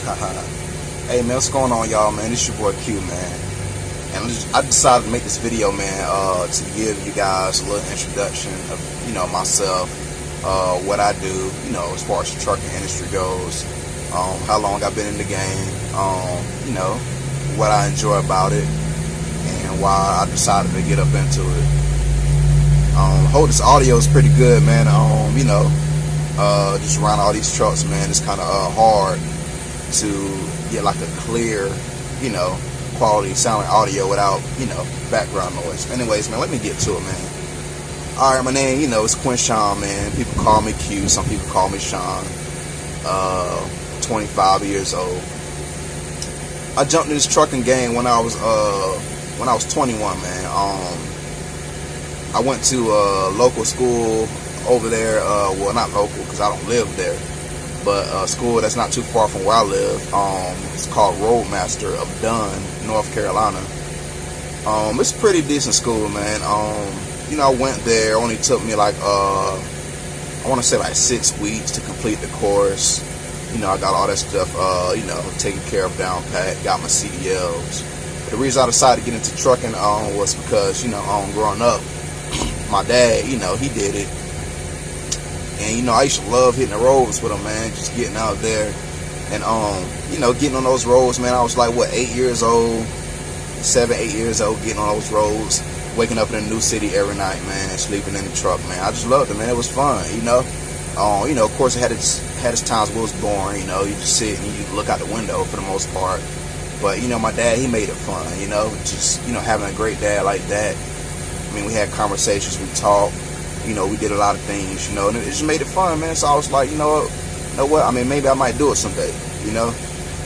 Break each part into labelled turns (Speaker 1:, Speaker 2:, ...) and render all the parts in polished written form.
Speaker 1: Hey man, what's going on, y'all, man? This your boy Q, man. And I decided to make this video, man, to give you guys a little introduction of, myself, what I do, as far as the trucking industry goes, how long I've been in the game, what I enjoy about it, and why I decided to get up into it. Hope this audio is pretty good, man. Just around all these trucks, man, it's kind of hard to get like a clear, quality sounding audio without, background noise. Anyways, man, let me get to it, man. Alright, my name, is Quinshawn, man. People call me Q, some people call me Sean. 25 years old. I jumped in this trucking game when I was 21, man. I went to a local school over there, well, not local because I don't live there, but a school that's not too far from where I live. It's called Roadmaster of Dunn, North Carolina. It's a pretty decent school, man. I went there. Only took me like I want to say like 6 weeks to complete the course. I got all that stuff, taken care of down pat. Got my CDLs. The reason I decided to get into trucking was because growing up, my dad, he did it. And, I used to love hitting the roads with him, man, just getting out there. And, getting on those roads, man, I was like, 8 years old, 7, 8 years old, getting on those roads, waking up in a new city every night, man, sleeping in the truck, man. I just loved it, man. It was fun, of course, it had its times where it was boring, you just sit and you look out the window for the most part. But, my dad, he made it fun, just, having a great dad like that. I mean, we had conversations, we talked. We did a lot of things, and it just made it fun, man. So I was like, you know what? I mean, maybe I might do it someday,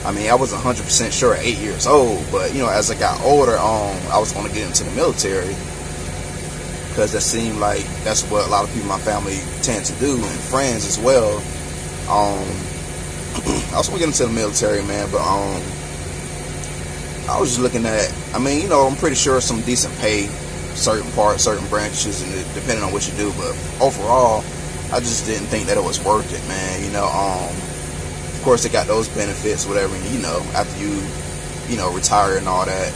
Speaker 1: I mean, I wasn't 100% sure at 8 years old, but, as I got older, I was going to get into the military because that seemed like that's what a lot of people in my family tend to do, and friends as well. I was going to get into the military, man, but I was just looking at, I mean, I'm pretty sure some decent pay, certain parts, certain branches, and depending on what you do, but overall I just didn't think that it was worth it, man. Of course they got those benefits, whatever, after you retire and all that,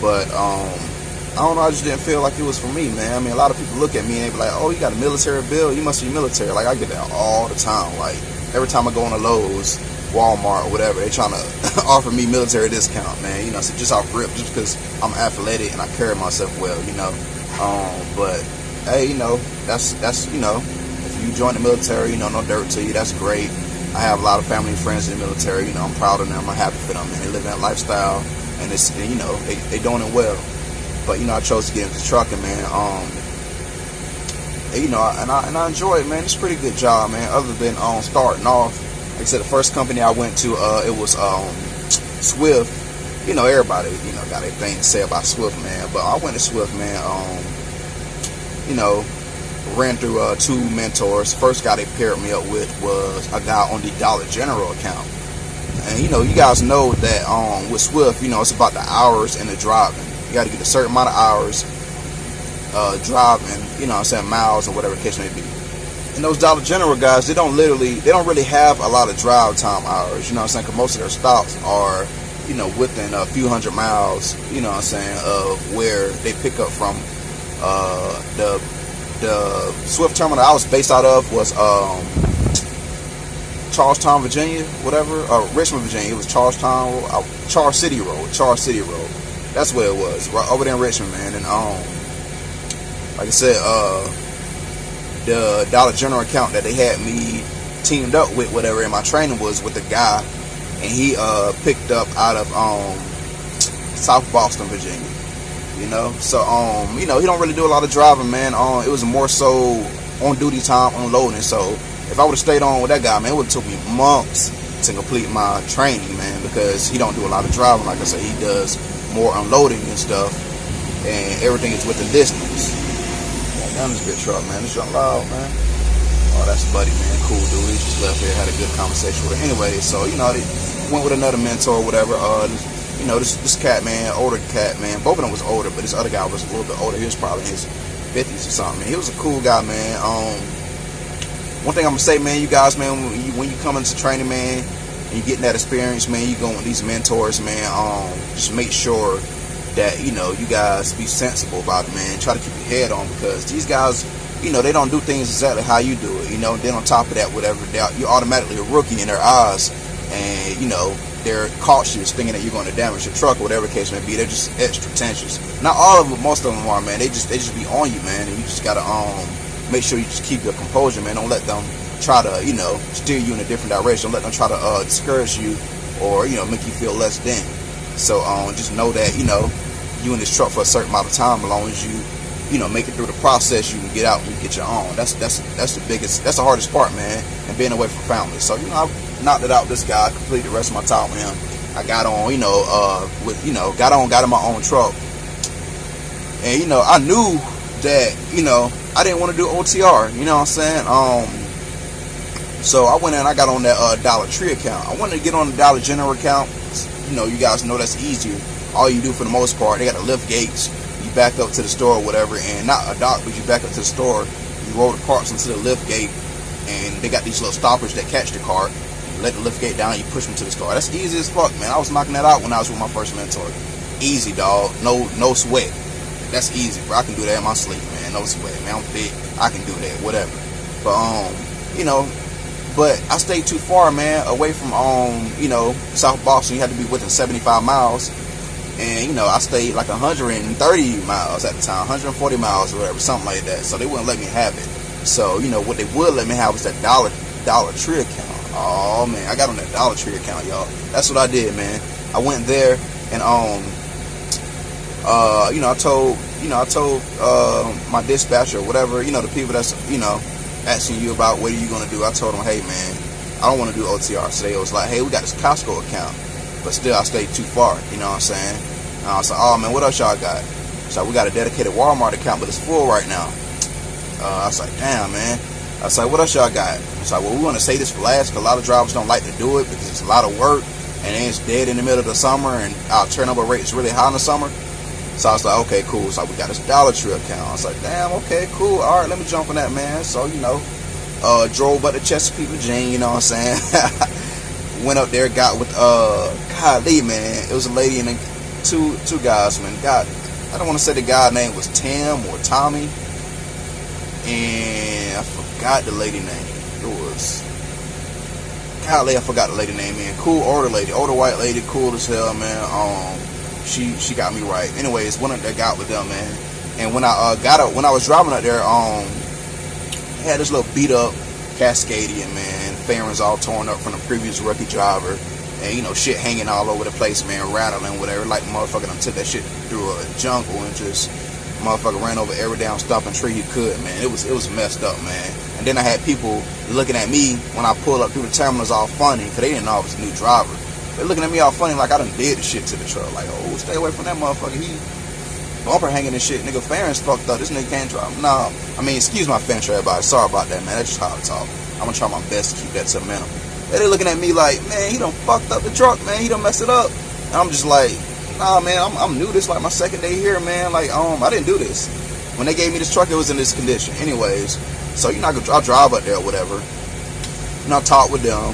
Speaker 1: but I don't know, I just didn't feel like it was for me, man. I mean, a lot of people look at me and they be like, oh, you got a military bill, you must be military. Like, I get that all the time. Like, every time I go on a Lowe's, Walmart, or whatever, they trying to offer me military discount, man. So just off rip, just because I'm athletic and I carry myself well, but hey, that's if you join the military, no dirt to you, that's great. I have a lot of family and friends in the military, I'm proud of them, I'm happy for them, and they live that lifestyle, and it's, they doing it well. But I chose to get into trucking, man. And I enjoy it, man. It's a pretty good job, man. Other than starting off, like I said, the first company I went to, it was Swift. Everybody, got their thing to say about Swift, man. But I went to Swift, man. Ran through 2 mentors. First guy they paired me up with was a guy on the Dollar General account. And you guys know that with Swift, it's about the hours and the driving. You got to get a certain amount of hours driving, miles or whatever the case may be. And those Dollar General guys, they don't really have a lot of drive time hours, because most of their stops are, within a few hundred miles, of where they pick up from. The Swift terminal I was based out of was Charlestown, Virginia, whatever, Richmond, Virginia. It was Charlestown, Charles City Road. That's where it was, right over there in Richmond, man. And like I said, the Dollar General account that they had me teamed up with, whatever, in my training was with a guy, and he picked up out of South Boston, Virginia. So he don't really do a lot of driving, man. It was more so on duty time, unloading. So if I would have stayed on with that guy, man, it would have took me months to complete my training, man, because he don't do a lot of driving. Like I said, he does more unloading and stuff, and everything is within distance. Down this big truck, man. This young loud, man. Oh, that's Buddy, man. Cool dude. He just left here, had a good conversation with her. Anyway, so they went with another mentor or whatever. This cat, man, older cat, man. Both of them was older, but this other guy was a little bit older. He was probably in his 50s or something, man. He was a cool guy, man. One thing I'm gonna say, man, you guys, man, when you come into training, man, and you're getting that experience, man, you going with these mentors, man. Just make sure that, you know, you guys be sensible about it, man. Try to keep your head on, because these guys, you know, they don't do things exactly how you do it, you know. Then on top of that, whatever, you're automatically a rookie in their eyes, and, you know, they're cautious, thinking that you're going to damage your truck or whatever the case may be. They're just extra tensions. Not all of them, most of them are, man. They just be on you, man, and you just gotta make sure you just keep your composure, man. Don't let them try to, you know, steer you in a different direction. Don't let them try to discourage you, or, you know, make you feel less than. So just know that, you know, you in this truck for a certain amount of time. As long as you know, make it through the process, you can get out and get your own. That's the biggest, that's the hardest part, man, and being away from family. So, you know, I knocked it out with this guy, completed the rest of my time with him. I got on, you know, got in my own truck. And, you know, I knew that, you know, I didn't want to do OTR, you know what I'm saying? So I went in and I got on that Dollar Tree account. I wanted to get on the Dollar General account. You know, you guys know that's easier. All you do for the most part, they got the lift gates. You back up to the store or whatever, and not a dock, but you back up to the store. You roll the carts into the lift gate, and they got these little stoppers that catch the cart. You let the lift gate down, you push them to the store. That's easy as fuck, man. I was knocking that out when I was with my first mentor. Easy, dog. No sweat. That's easy, bro. I can do that in my sleep, man. No sweat, man. I'm fit. I can do that, whatever. But you know, but I stayed too far, man, away from you know, South Boston. You had to be within 75 miles. And, you know, I stayed like 130 miles at the time, 140 miles or whatever, something like that. So they wouldn't let me have it. So, you know, what they would let me have was that Dollar Tree account. Oh, man, I got on that Dollar Tree account, y'all. That's what I did, man. I went there and, you know, I told my dispatcher or whatever, you know, the people that's, you know, asking you about what are you going to do. I told them, hey, man, I don't want to do OTR. So they was like, hey, we got this Costco account. But still, I stayed too far, you know what I'm saying? And I was like, oh, man, what else y'all got? So we got a dedicated Walmart account, but it's full right now. I was like, damn, man. I was like, what else y'all got? I was like, well, we want to say this for last, because a lot of drivers don't like to do it because it's a lot of work, and then it's dead in the middle of the summer, and our turnover rate is really high in the summer. So I was like, okay, cool. So we got this Dollar Tree account. I was like, damn, okay, cool. All right, let me jump on that, man. So, you know, drove up to Chesapeake, Virginia, you know what I'm saying? Went up there, got with golly, man. It was a lady and two guys, man. God, I don't want to say the guy's name was Tim or Tommy, and I forgot the lady name. It was golly, I forgot the lady name, man. Cool older lady, older white lady, cool as hell, man. She got me right. Anyways, went up there, got with them, man. And when I when I was driving up there, I had this little beat up Cascadian, man. Fairings all torn up from the previous rookie driver, and, you know, shit hanging all over the place, man, rattling, whatever. Like, motherfucker done took that shit through a jungle and just motherfucker ran over every damn stomping tree he could, man. It was messed up, man. And then I had people looking at me when I pulled up through the terminals all funny, because they didn't know I was a new driver. They're looking at me all funny like I done did the shit to the truck. Like, oh, stay away from that motherfucker. He bumper hanging and shit. Nigga, fairings fucked up. This nigga can't drive. No, I mean, excuse my French, everybody. Sorry about that, man. That's just how I talk. I'm gonna try my best to keep that to a minimum. They're looking at me like, man, he done fucked up the truck, man. He done messed it up. And I'm just like, nah, man, I'm new. This like my second day here, man. Like, I didn't do this. When they gave me this truck, it was in this condition. Anyways, so, you know, I drive up there or whatever. And I talk with them.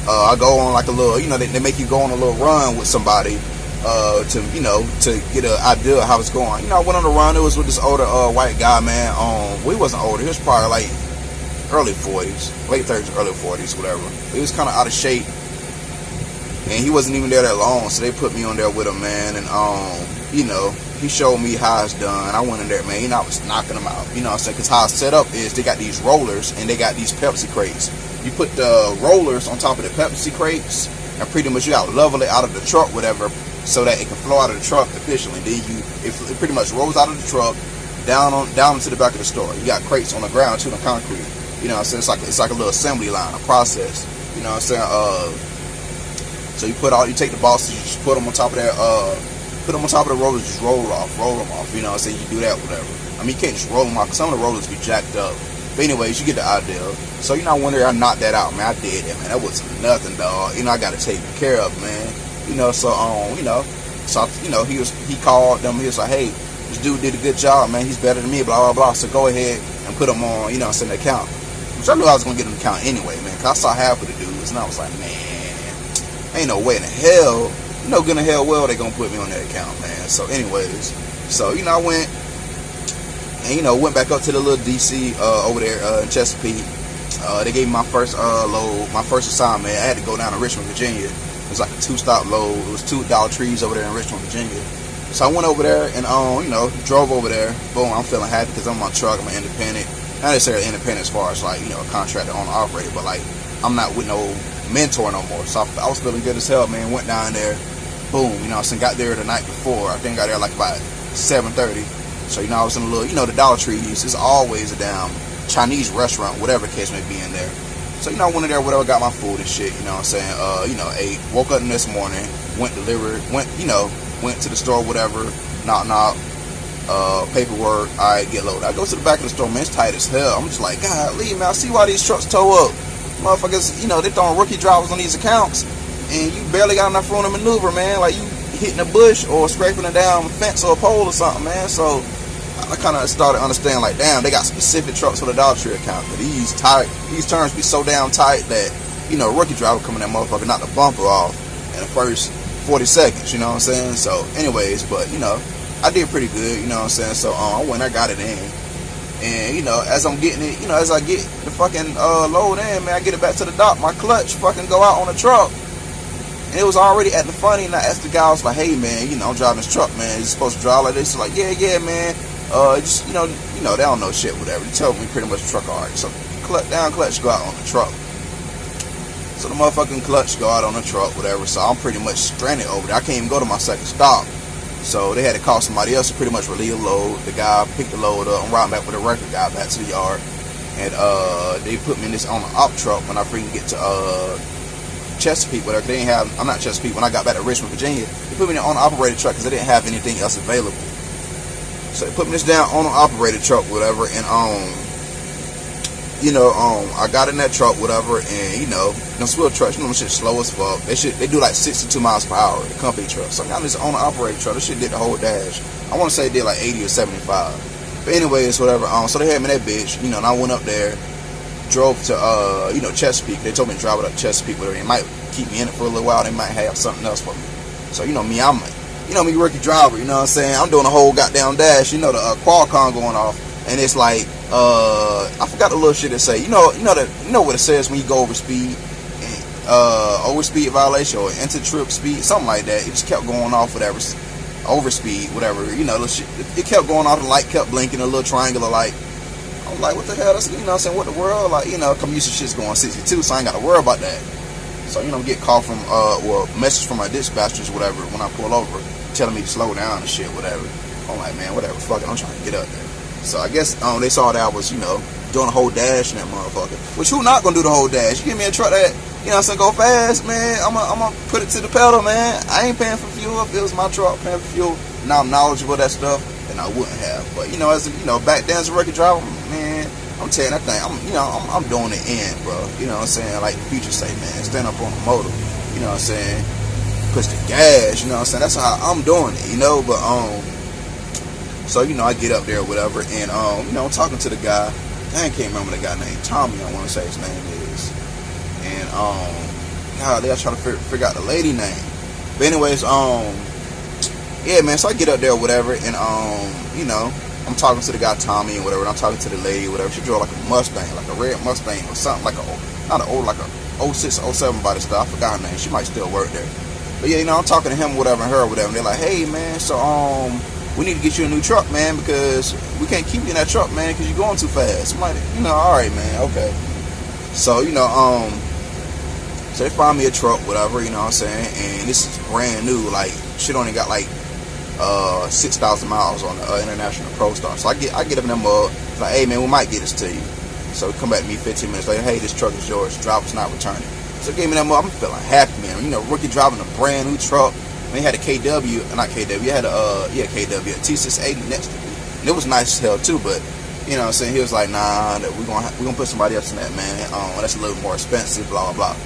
Speaker 1: I go on like a little, you know, they make you go on a little run with somebody to, you know, to get an idea of how it's going. You know, I went on a run. It was with this older white guy, man. Well, he wasn't older. He was probably like early 40s, late 30s, early 40s, whatever. He was kind of out of shape, and he wasn't even there that long, so they put me on there with him, man. And you know, he showed me how it's done. I went in there, man. You know, I was knocking them out. You know what I'm saying? Because how it's set up is they got these rollers and they got these Pepsi crates. You put the rollers on top of the Pepsi crates, and pretty much you got to level it out of the truck, whatever, so that it can flow out of the truck efficiently. Then it pretty much rolls out of the truck down into the back of the store. You got crates on the ground too, the concrete. You know what I'm saying? It's like a little assembly line, a process. You know what I'm saying? So you take the boxes, you just put them on top of that, put them on top of the rollers, just roll them off. You know what I'm saying? You do that, whatever. I mean, you can't just roll them off, because some of the rollers be jacked up. But anyways, you get the idea. So, you know, I went there, I knocked that out, man. I did that, man. That was nothing, dog. You know, I got to take care of, man. You know, so, you know, he called them. He was like, hey, this dude did a good job, man. He's better than me, blah, blah, blah. So go ahead and put him on, you know, send the account. Which I knew I was going to get an account anyway, man, because I saw half of the dudes, and I was like, man, ain't no way in hell, good in hell well they gonna put me on that account, man. So anyways, so I went and went back up to the little DC over there in Chesapeake. They gave me my first load, my first assignment. I had to go down to Richmond, Virginia. It was like a 2-stop load. It was 2 Dollar Trees over there in Richmond, Virginia. So I went over there and drove over there. Boom, I'm feeling happy because I'm on my truck. I'm an independent. Not necessarily independent as far as like a contractor, owner, operator, but like I'm not with no mentor no more. So I was feeling good as hell, man. Went down there. Boom, got there the night before. I think I got there like about 7:30. So I was in a little, the Dollar Trees. There's always a damn Chinese restaurant, whatever the case may be in there. So I went in there, whatever, got my food and shit. Ate. Woke up the next morning, went delivered, went to the store, whatever. Knock. Paperwork. Alright, get loaded. I go to the back of the store, man. It's tight as hell. I'm just like, God, leave, man. I see why these trucks tow up. Motherfuckers, they throwing rookie drivers on these accounts, and you barely got enough room to maneuver, man. Like you hitting a bush or scraping a down fence or a pole or something, man. So I kind of started understanding, like, damn, they got specific trucks for the Dollar Tree account. But these turns be so damn tight that, a rookie driver coming that motherfucker knock the bumper off in the first 40 seconds, you know what I'm saying? So, anyways, but, I did pretty good, you know what I'm saying? So, I went, I got it in. And, as I'm getting it, as I get the fucking load in, man, I get it back to the dock, my clutch fucking go out on the truck. And it was already at the funny, and I asked the guy, I was like, hey, man, I'm driving this truck, man. Is it supposed to drive like this? He's like, yeah, man. Just, they don't know shit, whatever. They told me pretty much the truck, alright. So, clutch go out on the truck. So, the motherfucking clutch go out on the truck, whatever. So, I'm pretty much stranded over there. I can't even go to my second stop. So, they had to call somebody else to pretty much relieve the load. The guy picked the load up. I'm riding back with the record guy back to the yard. And, they put me in this on the op truck when I freaking get to, Chesapeake, whatever. They didn't have, I'm not Chesapeake, when I got back to Richmond, Virginia, they put me in on the operated truck because they didn't have anything else available. So they put me this down on an operated truck, whatever, and I got in that truck, whatever, and them Swift trucks, them shit slow as fuck. They do like 62 miles per hour, the company truck. So I got this on an operated truck. This shit did the whole dash. I want to say it did like 80 or 75. But anyways, whatever. So they had me that bitch, and I went up there, drove to Chesapeake. They told me to drive it up to Chesapeake, whatever. They might keep me in it for a little while. They might have something else for me. So me, I'm like, me rookie driver, you know what I'm saying? I'm doing a whole goddamn dash, the Qualcomm going off, and it's like, I forgot the little shit it say. You know what it says when you go over speed, over speed violation or into trip speed, something like that. It just kept going off, whatever, over speed, whatever. It kept going off. The light kept blinking, a little triangular light. I was like, what the hell? That's, what I'm saying? What the world? Like, commuter shit's going 62, so I ain't got to worry about that. So get call from message from my dispatchers, whatever, when I pull over, telling me to slow down and shit, whatever. I'm like, man, whatever, fuck it, I'm trying to get up there. So I guess they saw that I was, doing a whole dash in that motherfucker. Which who not gonna do the whole dash? You give me a truck that, go fast, man, I'm gonna put it to the pedal, man. I ain't paying for fuel. If it was my truck paying for fuel, now I'm knowledgeable of that stuff, then I wouldn't have. But back then as a rookie driver, man, I'm telling that thing, I'm doing it in, bro. You know what I'm saying? Like the future say, man, stand up on the motor. You know what I'm saying? Push the gas, you know what I'm saying? That's how I'm doing it, but so I get up there or whatever, and I'm talking to the guy. I can't remember the guy named Tommy, I want to say his name is. And God, they're trying to figure out the lady name. But anyways, yeah, man, so I get up there or whatever, and I'm talking to the guy Tommy and whatever, and I'm talking to the lady or whatever. She drove like a Mustang, like a red Mustang or something, like not an old, like a 06, 07 by the stuff. I forgot her name. She might still work there. But yeah, I'm talking to him or whatever and her or whatever, and they're like, hey man, so we need to get you a new truck, man, because we can't keep you in that truck, man, because you're going too fast. I'm like, alright, man, okay. So, so they find me a truck, whatever, you know what I'm saying, and this is brand new, like, shit only got like 6,000 miles on the International Pro Star. So I get up in that mug, like, hey man, we might get this to you. So he come back to me 15 minutes later, hey, this truck is yours, driver's not returning. So he gave me that mug, I'm feeling happy, man. Rookie driving a brand new truck. They had a KW, not KW, you had a KW, a T680 next to me. And it was nice as hell too, but what I'm saying, he was like, nah, that we're gonna put somebody else in that, man. That's a little more expensive, blah blah blah.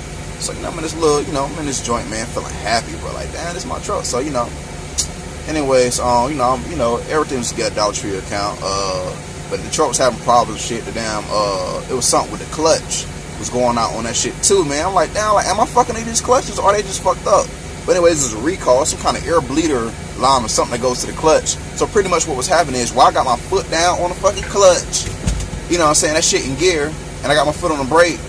Speaker 1: So I'm in this little, I'm in this joint, man, feeling happy, bro. Like, damn, this is my truck. So anyways, everything was together, Dollar Tree account. But the truck was having problems, shit. The damn, it was something with the clutch. was going out on that shit too, man. I'm like, damn, like, am I fucking in these clutches or are they just fucked up? But anyways, it's a recall, some kind of air bleeder line or something that goes to the clutch. So pretty much what was happening is while I got my foot down on the fucking clutch, you know what I'm saying, that shit in gear, and I got my foot on the brake,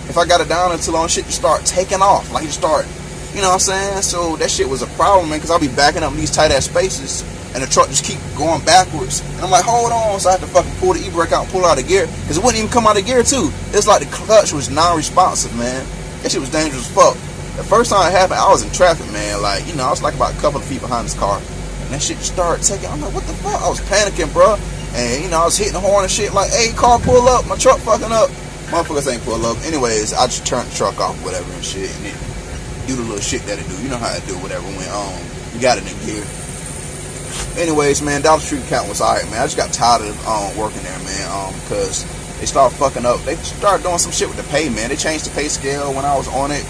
Speaker 1: if I got it down until long, shit just start taking off, like it start, you know what I'm saying? So that shit was a problem, man, because I'll be backing up in these tight ass spaces, and the truck just keep going backwards. And I'm like, hold on, so I had to fucking pull the e-brake out and pull it out of gear, because it wouldn't even come out of gear too. It's like the clutch was non-responsive, man. That shit was dangerous as fuck. The first time it happened, I was in traffic, man. Like, you know, I was like about a couple of feet behind this car, and that shit just started taking. I'm like, what the fuck? I was panicking, bro. And, you know, I was hitting the horn and shit like, hey, car, pull up. My truck fucking up. Motherfuckers ain't pull up. Anyways, I just turned the truck off, whatever, and shit, and then do the little shit that it do. You know how it do, whatever, when you got it in gear. Anyways, man, Dollar Tree account was alright, man. I just got tired of working there, man, because they started fucking up. They started doing some shit with the pay, man. They changed the pay scale when I was on it.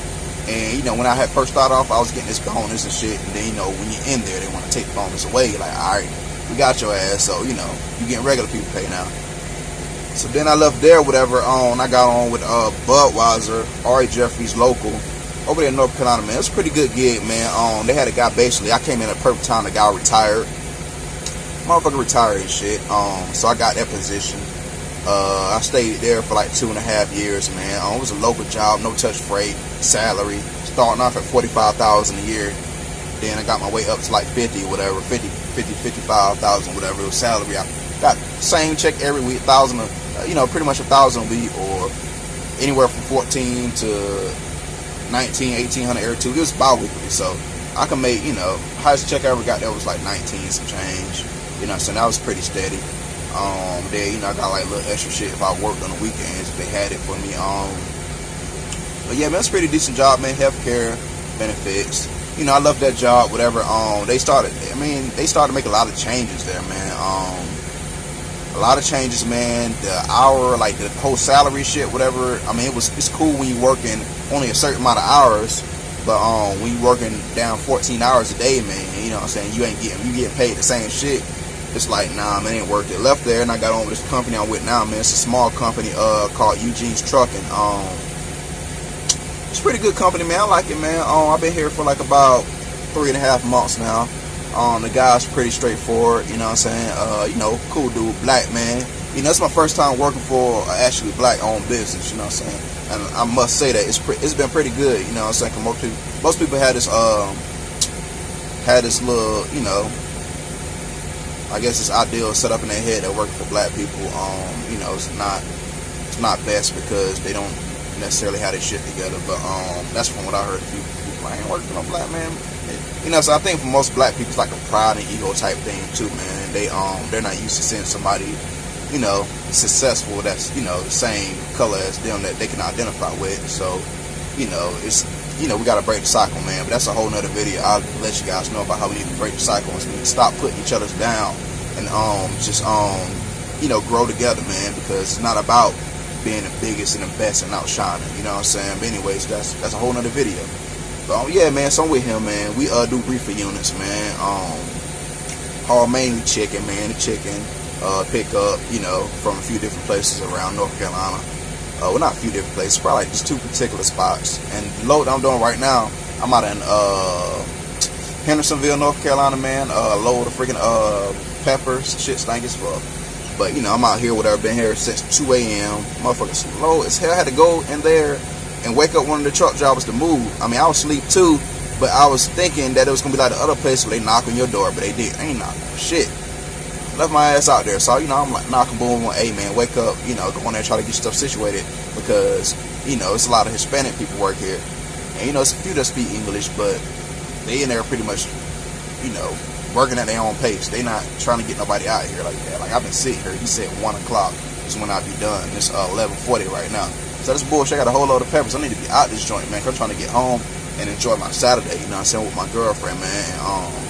Speaker 1: And, you know, when I had first started off, I was getting this bonus and shit. And then, you know, when you're in there, they want to take the bonus away. Like, all right, we got your ass. So, you know, you're getting regular people pay now. So then I left there, whatever, and I got on with Budweiser, R.A. Jeffries, local, over there in North Carolina, man. It was a pretty good gig, man. They had a guy, basically, I came in at a perfect time, the guy retired. Motherfucker retired and shit. So I got that position. I stayed there for like 2.5 years, man. It was a local job, no touch freight, salary, starting off at $45,000 a year. Then I got my way up to like 50, whatever, 55,000, whatever. It was salary. I got the same check every week, $1,000, you know, pretty much $1,000 a week, or anywhere from 14 to 19, 1,800 every 2 weeks. It was bi-weekly, so I can make, you know, highest check I ever got there was like 19 some change. You know, so that was pretty steady. There, you know, I got like a little extra shit if I worked on the weekends, if they had it for me. But yeah, man, it's a pretty decent job, man. Healthcare benefits. You know, I love that job, whatever. They started to make a lot of changes there, man. A lot of changes, man. The hour, like the whole salary shit, whatever. I mean, it's cool when you're working only a certain amount of hours, but when you're working down 14 hours a day, man, you know what I'm saying, you getting paid the same shit. It's like, nah, man, it ain't worth it. Left there and I got on with this company I'm with now, man. It's a small company called Eugene's Trucking. It's a pretty good company, man. I like it, man. I've been here for like about 3.5 months now. The guy's pretty straightforward, you know what I'm saying? You know, cool dude, black man. You know, it's my first time working for actually black-owned business, you know what I'm saying? And I must say that it's been pretty good, you know what I'm saying? Most people had this little, you know, I guess this ideal set up in their head that working for black people. You know, it's not best because they don't necessarily have their shit together. But that's from what I heard. People I ain't working for no black man. You know, so I think for most black people, it's like a pride and ego type thing too, man. They're not used to seeing somebody, you know, successful that's, you know, the same color as them that they can identify with. So, you know, you know, we gotta break the cycle, man. But that's a whole nother video. I'll let you guys know about how we need to break the cycle and we need to stop putting each other's down and just you know, grow together, man. Because it's not about being the biggest and the best and outshining. You know what I'm saying? But anyways, that's a whole nother video. But yeah, man. So I'm with him, man. We do reefer units, man. Haul mainly chicken, man. The chicken pick up, you know, from a few different places around North Carolina. Well, not a few different places, probably like just 2 particular spots. And the load I'm doing right now, I'm out in Hendersonville, North Carolina, man. Load of freaking peppers, shit stank as fuck. But you know, I'm out here, whatever. Been here since 2 a.m. Motherfucking slow as hell. I had to go in there and wake up one of the truck drivers to move. I mean, I was asleep too, but I was thinking that it was gonna be like the other place where they knock on your door, but they did. They ain't knocking shit. Left my ass out there, so you know, I'm like knocking, boom, hey man, wake up, you know, go in there and try to get stuff situated because you know it's a lot of Hispanic people work here, and you know it's a few that speak English, but they in there pretty much, you know, working at their own pace. They not trying to get nobody out here like that. Like I've been sitting here, he said 1 o'clock is when I'll be done. It's 11:40 right now, so this bullshit. I got a whole load of peppers. I need to be out this joint, man. 'Cause I'm trying to get home and enjoy my Saturday. You know what I'm saying, with my girlfriend, man.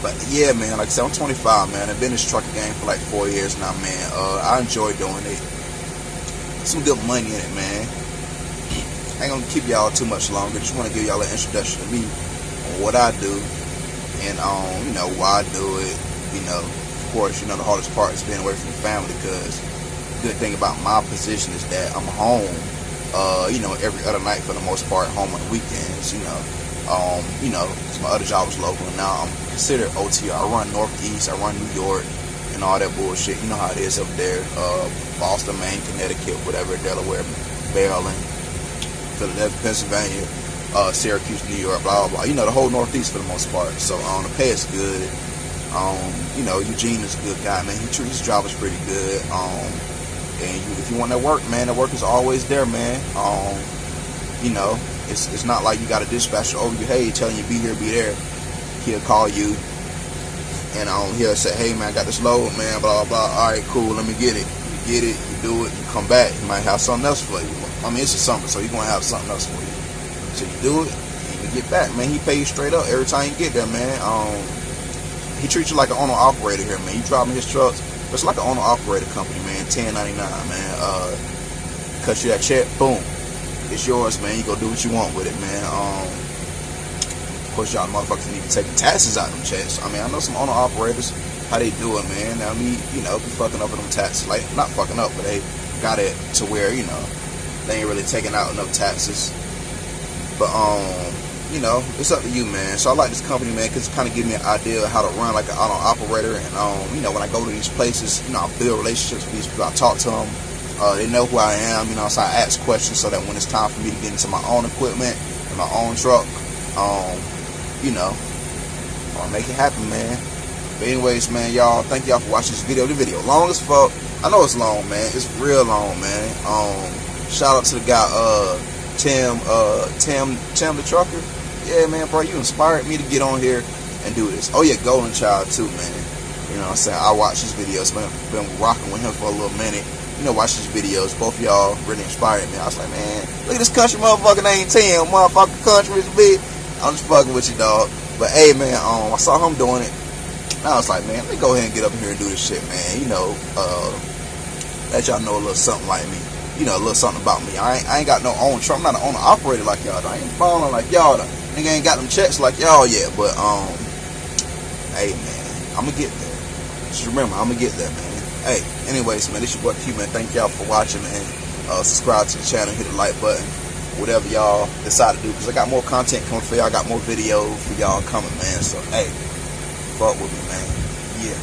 Speaker 1: But yeah, man, like I said, I'm 25, man. I've been in this trucking game for like 4 years now, man. I enjoy doing it. Some good money in it, man. I ain't gonna keep y'all too much longer. Just want to give y'all an introduction to me on what I do and you know, why I do it. You know, of course, you know the hardest part is being away from the family because good thing about my position is that I'm home, every other night for the most part, home on the weekends, because my other job was local, and now I'm considered OTR. I run Northeast, I run New York, and all that bullshit. You know how it is up there. Boston, Maine, Connecticut, whatever, Delaware, Maryland, Philadelphia, Pennsylvania, Syracuse, New York, blah, blah, blah. The whole Northeast for the most part. So, the pay is good. Eugene is a good guy, man. He treats his job is pretty good. If you want that work, man, the work is always there, man. It's not like you got a dispatcher over you, hey, telling you be here, be there. He'll call you, and he'll say, hey, man, I got this load, man, blah, blah, blah. All right, cool, let me get it. You get it, you do it, you come back, he might have something else for you. I mean, it's a summer, so he's going to have something else for you. So you do it, and you get back, man. He pays you straight up every time you get there, man. He treats you like an owner-operator here, man. You driving his trucks, but it's like an owner-operator company, man. $10.99, man. Cut you that check, boom. It's yours, man. You go do what you want with it, man. Of course, y'all motherfuckers need to take the taxes out of them checks. I mean, I know some owner-operators, how they do it, man. I mean, be fucking up with them taxes. Like, not fucking up, but they got it to where, they ain't really taking out enough taxes. But, it's up to you, man. So I like this company, man, because it kind of gives me an idea of how to run like an auto operator. And, when I go to these places, I build relationships with these people. I talk to them. They know who I am, so I ask questions so that when it's time for me to get into my own equipment and my own truck, I'll make it happen, man. But anyways, man, y'all, thank y'all for watching this video. The video long as fuck. I know it's long, man. It's real long, man. Shout out to the guy, Tim the trucker. Yeah, man, bro, you inspired me to get on here and do this. Oh yeah, Golden Child too, man. You know what I'm saying? I watch his videos, man. Been rocking with him for a little minute. Watch his videos. Both of y'all really inspired me. I was like, man, look at this country motherfucker named Tim. Motherfucking country is big. I'm just fucking with you, dog. But hey, man, I saw him doing it. And I was like, man, let me go ahead and get up here and do this shit, man. Let y'all know a little something like me. A little something about me. I ain't got no own truck. I'm not an owner operator like y'all. I ain't balling like y'all. Nigga ain't got them checks like y'all yet. But hey, man, I'm gonna get there. Just remember, I'm gonna get there, man. Hey, anyways, man, this your boy Q, man. Thank y'all for watching, man. Subscribe to the channel, hit the like button, whatever y'all decide to do, because I got more content coming for y'all. I got more videos for y'all coming, man. So hey, fuck with me, man. Yeah.